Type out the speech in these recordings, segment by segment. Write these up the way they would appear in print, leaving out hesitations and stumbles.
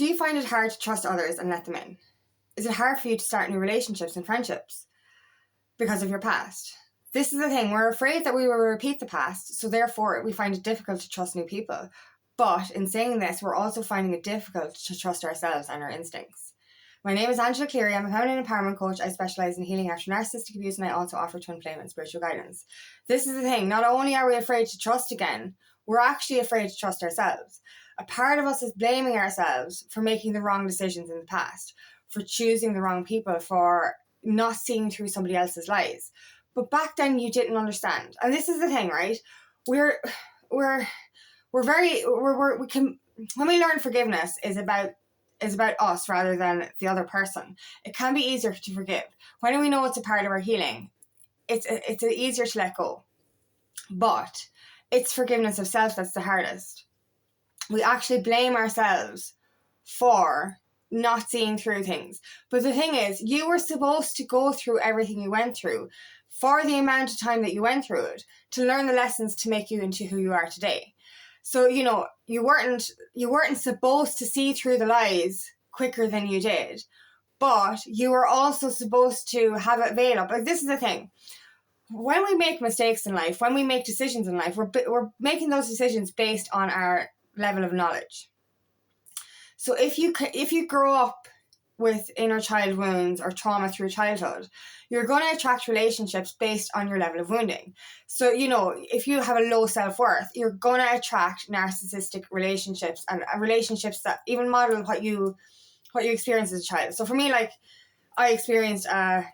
Do you find it hard to trust others and let them in? Is it hard for you to start new relationships and friendships because of your past? This is the thing. We're afraid that we will repeat the past, so therefore we find it difficult to trust new people. But in saying this, we're also finding it difficult to trust ourselves and our instincts. My name is Angela Cleary. I'm a feminine empowerment coach. I specialise in healing after narcissistic abuse, and I also offer twin flame and spiritual guidance. This is the thing. Not only are we afraid to trust again, we're actually afraid to trust ourselves. A part of us is blaming ourselves for making the wrong decisions in the past, for choosing the wrong people, for not seeing through somebody else's lies. But back then you didn't understand. And this is the thing, right? When we learn forgiveness is about us rather than the other person. It can be easier to forgive. When we know it's a part of our healing, it's easier to let go. But it's forgiveness of self that's the hardest. We actually blame ourselves for not seeing through things. But the thing is, you were supposed to go through everything you went through for the amount of time that you went through it to learn the lessons to make you into who you are today. So, you weren't supposed to see through the lies quicker than you did, but you were also supposed to have it veil up. Like, this is the thing. When we make mistakes in life, when we make decisions in life, we're making those decisions based on our level of knowledge. So if you grow up with inner child wounds or trauma through childhood, you're going to attract relationships based on your level of wounding. So, if you have a low self-worth, you're going to attract narcissistic relationships and relationships that even model what you experienced as a child. So for me, like, I experienced a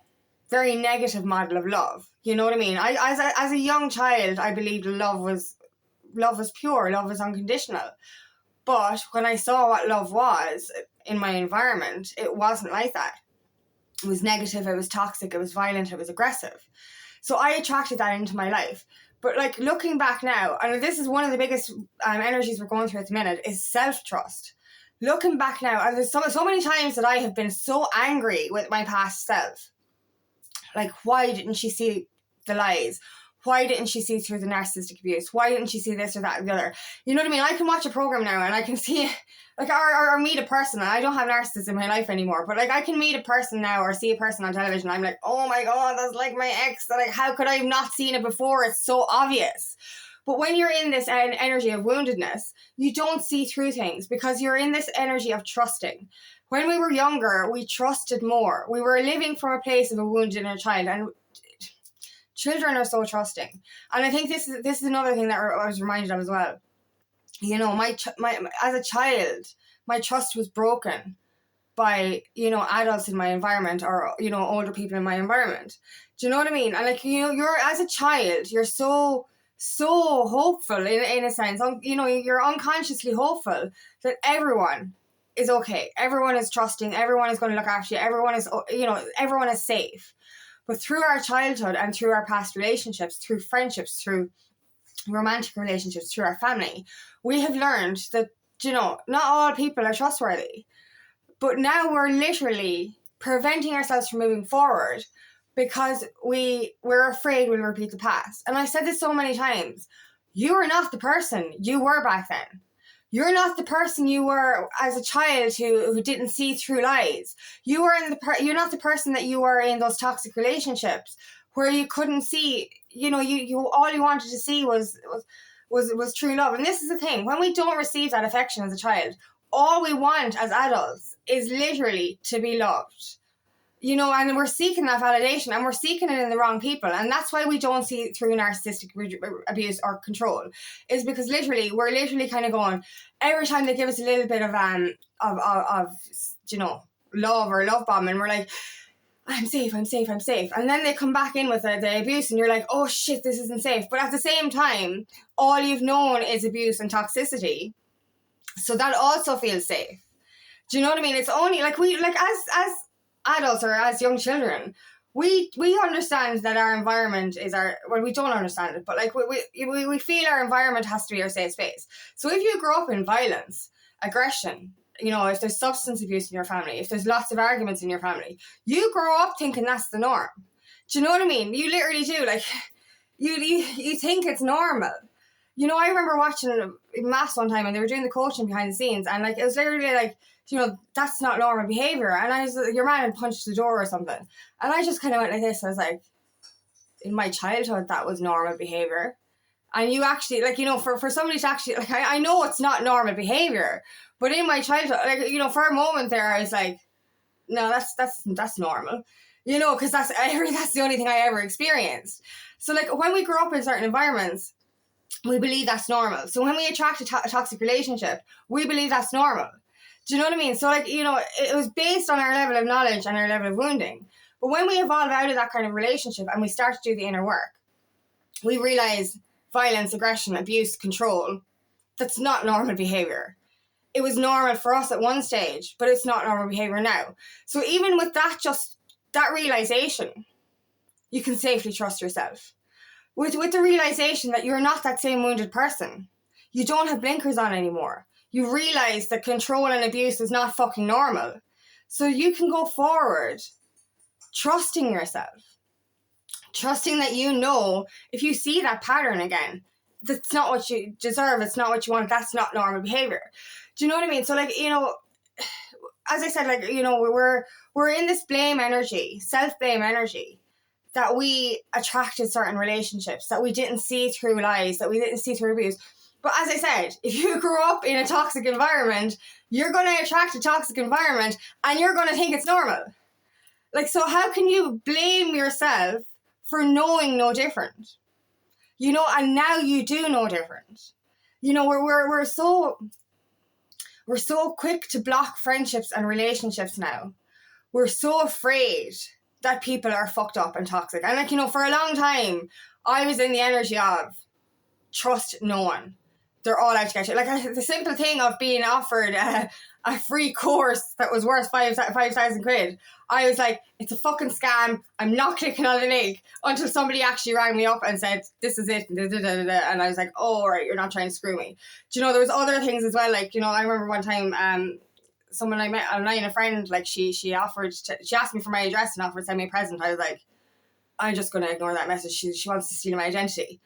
very negative model of love. You know what I mean? As a young child, I believed love was pure, love was unconditional. But when I saw what love was in my environment, it wasn't like that. It was negative, it was toxic, it was violent, it was aggressive. So I attracted that into my life. But like, looking back now, and this is one of the biggest energies we're going through at the minute, is self-trust. Looking back now, and there's so many times that I have been so angry with my past self. Like, why didn't she see the lies? Why didn't she see through the narcissistic abuse? Why didn't she see this or that or the other? You know what I mean? I can watch a program now and I can see, like, or meet a person. And I don't have narcissists in my life anymore, but like, I can meet a person now or see a person on television. I'm like, oh my God, that's like my ex. That, like, how could I have not seen it before? It's so obvious. But when you're in this energy of woundedness, you don't see through things because you're in this energy of trusting. When we were younger, we trusted more. We were living from a place of a wounded inner child, and children are so trusting. And I think this is another thing that I was reminded of as well. As a child, my trust was broken by, adults in my environment or, older people in my environment. Do you know what I mean? And like, you're, as a child, you're so hopeful in a sense. You're unconsciously hopeful that everyone is okay. Everyone is trusting. Everyone is going to look after you. Everyone is safe. But through our childhood and through our past relationships, through friendships, through romantic relationships, through our family, we have learned that, not all people are trustworthy. But now we're literally preventing ourselves from moving forward because we're afraid we'll repeat the past. And I've said this so many times. You are not the person you were back then. You're not the person you were as a child who didn't see through lies. You're not the person that you were in those toxic relationships where you couldn't see, you all you wanted to see was true love. And this is the thing, when we don't receive that affection as a child, all we want as adults is literally to be loved. And we're seeking that validation, and we're seeking it in the wrong people. And that's why we don't see it through narcissistic abuse or control, is because we're literally kind of going, every time they give us a little bit of love or love bomb, and we're like, I'm safe. And then they come back in with the abuse, and you're like, oh shit, this isn't safe. But at the same time, all you've known is abuse and toxicity. So that also feels safe. Do you know what I mean? It's only like as adults or as young children, we understand that our environment is we don't understand it, but like we feel our environment has to be our safe space. So if you grow up in violence, aggression, if there's substance abuse in your family, if there's lots of arguments in your family, you grow up thinking that's the norm. Do you know what I mean? You literally do. Like, you think it's normal. You know, I remember watching Mass one time and they were doing the coaching behind the scenes, and like it was literally like, you know, that's not normal behaviour. And I was like, your man had punched the door or something. And I just kind of went like this. I was like, in my childhood, that was normal behaviour. And you actually, like, you know, for somebody to actually, like, I know it's not normal behaviour, but in my childhood, like, you know, for a moment there, I was like, no, that's normal. You know, because that's the only thing I ever experienced. So, like, when we grow up in certain environments, we believe that's normal. So when we attract a toxic relationship, we believe that's normal. Do you know what I mean? So, like, you know, it was based on our level of knowledge and our level of wounding. But when we evolve out of that kind of relationship and we start to do the inner work, we realize violence, aggression, abuse, control, that's not normal behavior. It was normal for us at one stage, but it's not normal behavior now. So even with that, just that realization, you can safely trust yourself. With the realization that you're not that same wounded person. You don't have blinkers on anymore. You realize that control and abuse is not fucking normal. So you can go forward trusting yourself. Trusting that, you know, if you see that pattern again, that's not what you deserve, it's not what you want, that's not normal behavior. Do you know what I mean? So, like, you know, as I said, like, you know, we're in this blame energy, self-blame energy, that we attracted certain relationships, that we didn't see through lies, that we didn't see through abuse. But as I said, if you grew up in a toxic environment, you're going to attract a toxic environment and you're going to think it's normal. Like, so how can you blame yourself for knowing no different? You know, and now you do know different. You know, we're so quick to block friendships and relationships now. We're so afraid that people are fucked up and toxic. And, like, you know, for a long time, I was in the energy of trust no one. They're all out to get you. Like, the simple thing of being offered a free course that was worth 5,000 quid, I was like, it's a fucking scam. I'm not clicking on the link, until somebody actually rang me up and said, this is it. And I was like, oh, right, you're not trying to screw me. Do you know, there was other things as well. Like, you know, I remember one time, someone I met online, a friend, like, she asked me for my address and offered to send me a present. I was like, I'm just going to ignore that message. She wants to steal my identity,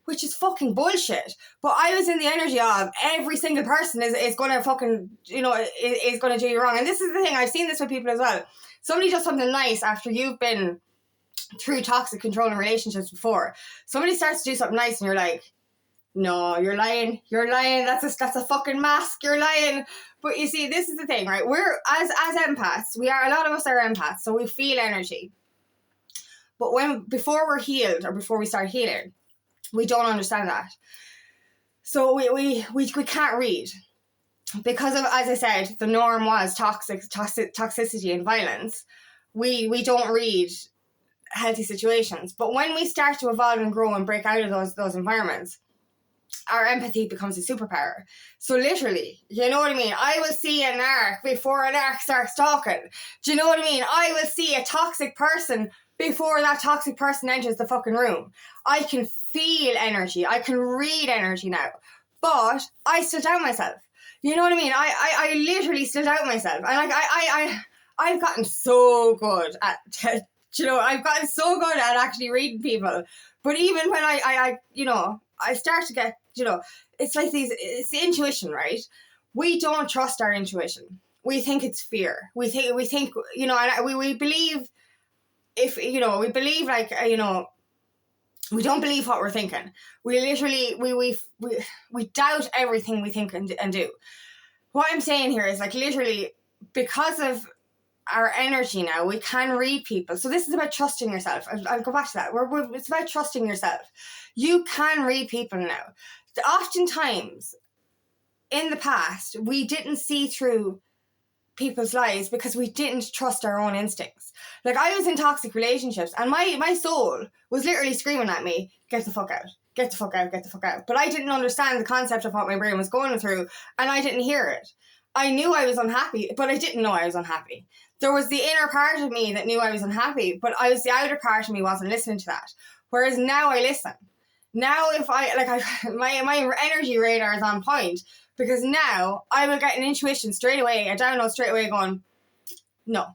which is fucking bullshit. But I was in the energy of every single person is going to fucking, you know, is going to do you wrong. And this is the thing, I've seen this with people as well. Somebody does something nice after you've been through toxic controlling relationships before. Somebody starts to do something nice and you're like, no, you're lying. That's a fucking mask. You're lying. But you see, this is the thing, right? We're, as empaths, a lot of us are empaths, so we feel energy. But before we're healed, or before we start healing, we don't understand that. So we can't read. Because of, as I said, the norm was toxicity and violence. We don't read healthy situations. But when we start to evolve and grow and break out of those environments, our empathy becomes a superpower. So literally, you know what I mean? I will see an arc before an arc starts talking. Do you know what I mean? I will see a toxic person before that toxic person enters the fucking room. I can feel energy. I can read energy now. But I still doubt myself. You know what I mean? I literally still doubt myself. And, like, I've gotten so good at, you know, I've gotten so good at actually reading people. But even when I you know, I start to get, you know, it's like it's the intuition, right? We don't trust our intuition. We think it's fear. We think, you know, and we believe, if, you know, we believe, like, you know, we don't believe what we're thinking. We literally, we doubt everything we think and do. What I'm saying here is, like, literally, because of our energy now, we can read people. So this is about trusting yourself. I'll go back to that. It's about trusting yourself. You can read people now. Oftentimes, in the past, we didn't see through people's lives because we didn't trust our own instincts. Like, I was in toxic relationships and my soul was literally screaming at me, get the fuck out, get the fuck out, get the fuck out. But I didn't understand the concept of what my brain was going through, and I didn't hear it. I knew I was unhappy, but I didn't know I was unhappy. There was the inner part of me that knew I was unhappy, but the outer part of me wasn't listening to that. Whereas now I listen. Now if my energy radar is on point, because now I will get an intuition straight away, a download straight away going, no,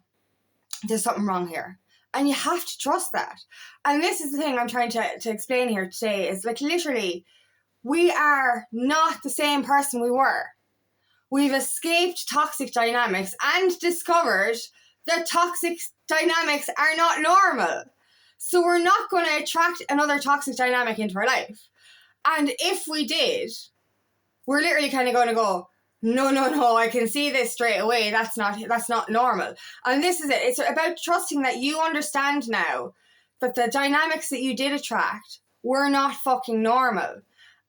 there's something wrong here. And you have to trust that. And this is the thing I'm trying to explain here today, is, like, literally, we are not the same person we were. We've escaped toxic dynamics and discovered that toxic dynamics are not normal. So we're not going to attract another toxic dynamic into our life. And if we did, we're literally kind of going to go, no, I can see this straight away. That's not normal. And this is it. It's about trusting that you understand now that the dynamics that you did attract were not fucking normal.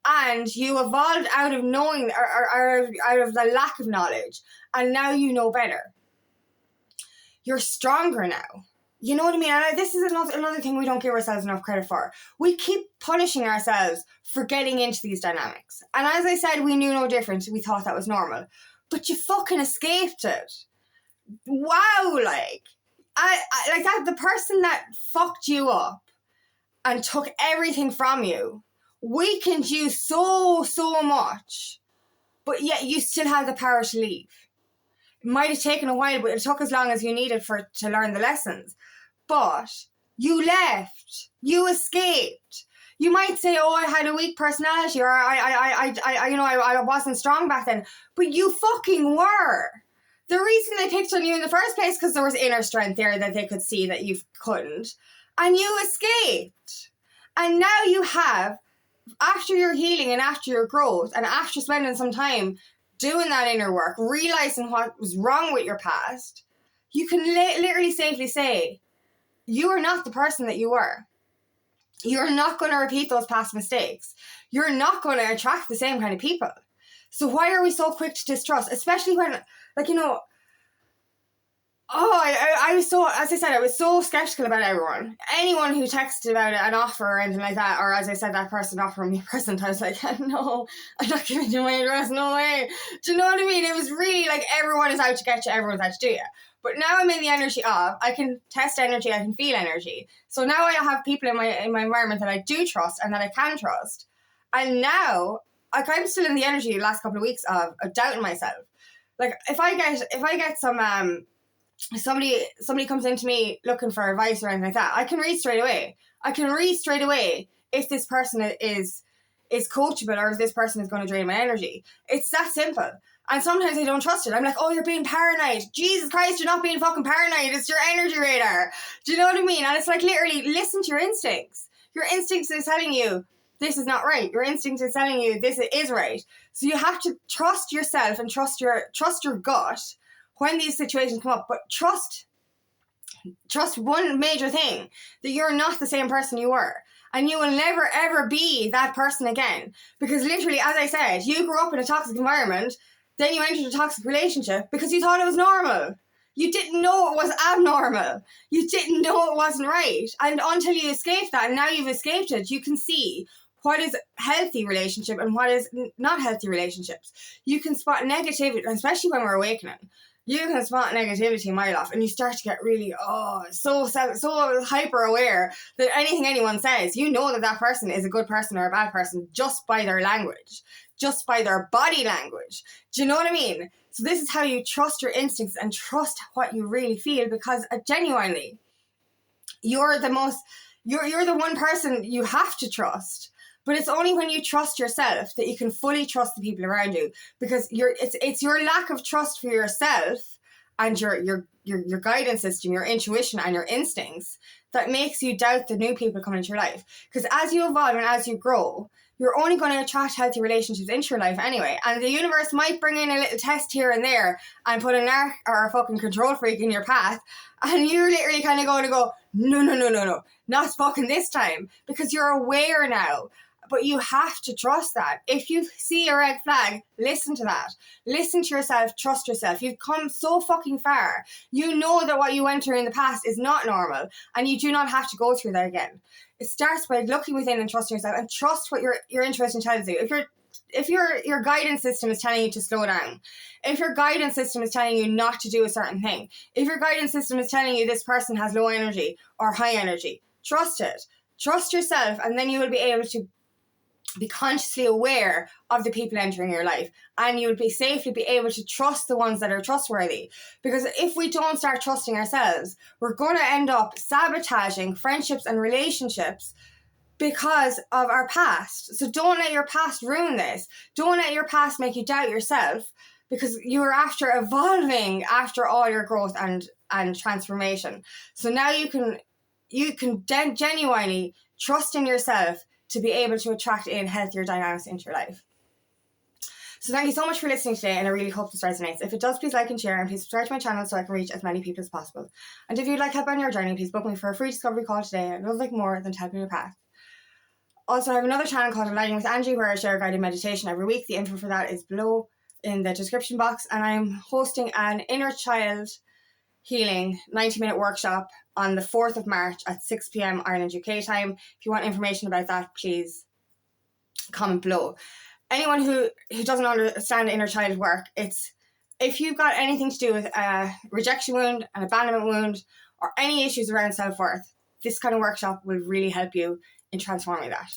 And you evolved out of knowing, or out of the lack of knowledge. And now you know better. You're stronger now. You know what I mean? And this is another thing we don't give ourselves enough credit for. We keep punishing ourselves for getting into these dynamics. And as I said, we knew no difference. We thought that was normal. But you fucking escaped it. Wow, like that, the person that fucked you up and took everything from you weakened you so much. But yet you still have the power to leave. It might have taken a while, but it took as long as you needed to learn the lessons. But you left. You escaped. You might say, oh, I had a weak personality, or I wasn't strong back then. But you fucking were. The reason they picked on you in the first place, because there was inner strength there that they could see that you couldn't. And you escaped. And now you have, after your healing and after your growth and after spending some time doing that inner work, realizing what was wrong with your past, you can literally safely say, you are not the person that you were. You're not going to repeat those past mistakes. You're not going to attract the same kind of people. So why are we so quick to distrust? Especially when, like, you know, I was so, as I said, I was so skeptical about everyone. Anyone who texted about an offer or anything like that, or as I said, that person offering me a present, I was like, no, I'm not giving you my address, no way. Do you know what I mean? It was really like everyone is out to get you, everyone's out to do you. But now I'm in the energy of, I can test energy, I can feel energy. So now I have people in my environment that I do trust and that I can trust. And now, like, I'm still in the energy the last couple of weeks of doubting myself. Like, if I get some, somebody comes into me looking for advice or anything like that, I can read straight away. I can read straight away if this person is coachable or if this person is going to drain my energy. It's that simple. And sometimes I don't trust it. I'm like, oh, you're being paranoid. Jesus Christ, you're not being fucking paranoid. It's your energy radar. Do you know what I mean? And it's like, literally, listen to your instincts. Your instincts is telling you this is not right. Your instinct is telling you this is right. So you have to trust yourself and trust your gut when these situations come up. But trust one major thing, that you're not the same person you were. And you will never, ever be that person again. Because literally, as I said, you grew up in a toxic environment, then you entered a toxic relationship because you thought it was normal. You didn't know it was abnormal. You didn't know it wasn't right. And until you escaped that, and now you've escaped it, you can see what is healthy relationship and what is not healthy relationships. You can spot negativity, especially when we're awakening. You can spot negativity a mile off, and you start to get really, so hyper aware that anything anyone says, you know that person is a good person or a bad person just by their language, just by their body language. Do you know what I mean? So this is how you trust your instincts and trust what you really feel, because genuinely, you're the one person you have to trust. But it's only when you trust yourself that you can fully trust the people around you, because it's your lack of trust for yourself and your guidance system, your intuition and your instincts that makes you doubt the new people coming into your life. Because as you evolve and as you grow, you're only going to attract healthy relationships into your life anyway. And the universe might bring in a little test here and there and put a narc or a fucking control freak in your path, and you're literally kind of going to go, no, not fucking this time, because you're aware now. But you have to trust that. If you see a red flag, listen to that. Listen to yourself, trust yourself. You've come so fucking far. You know that what you went through in the past is not normal, and you do not have to go through that again. It starts by looking within and trusting yourself, and trust what your intuition tells you. If your guidance system is telling you to slow down, if your guidance system is telling you not to do a certain thing, if your guidance system is telling you this person has low energy or high energy, trust it. Trust yourself, and then you will be able to be consciously aware of the people entering your life, and you will be safely be able to trust the ones that are trustworthy. Because if we don't start trusting ourselves, we're going to end up sabotaging friendships and relationships because of our past. So don't let your past ruin this. Don't let your past make you doubt yourself, because you are after evolving after all your growth and transformation. So now you can genuinely trust in yourself to be able to attract in healthier dynamics into your life. So thank you so much for listening today, and I really hope this resonates. If it does, please like and share, and please subscribe to my channel so I can reach as many people as possible. And if you'd like help on your journey, please book me for a free discovery call today. I'd love like more than to help you in your path. Also, I have another channel called Aligning with Angie, where I share guided meditation every week. The info for that is below in the description box, and I'm hosting an inner child healing 90-minute workshop on the 4th of March at 6 p.m. Ireland UK time. If you want information about that, please comment below. Anyone who doesn't understand inner child work, it's if you've got anything to do with a rejection wound, an abandonment wound, or any issues around self-worth, this kind of workshop will really help you in transforming that.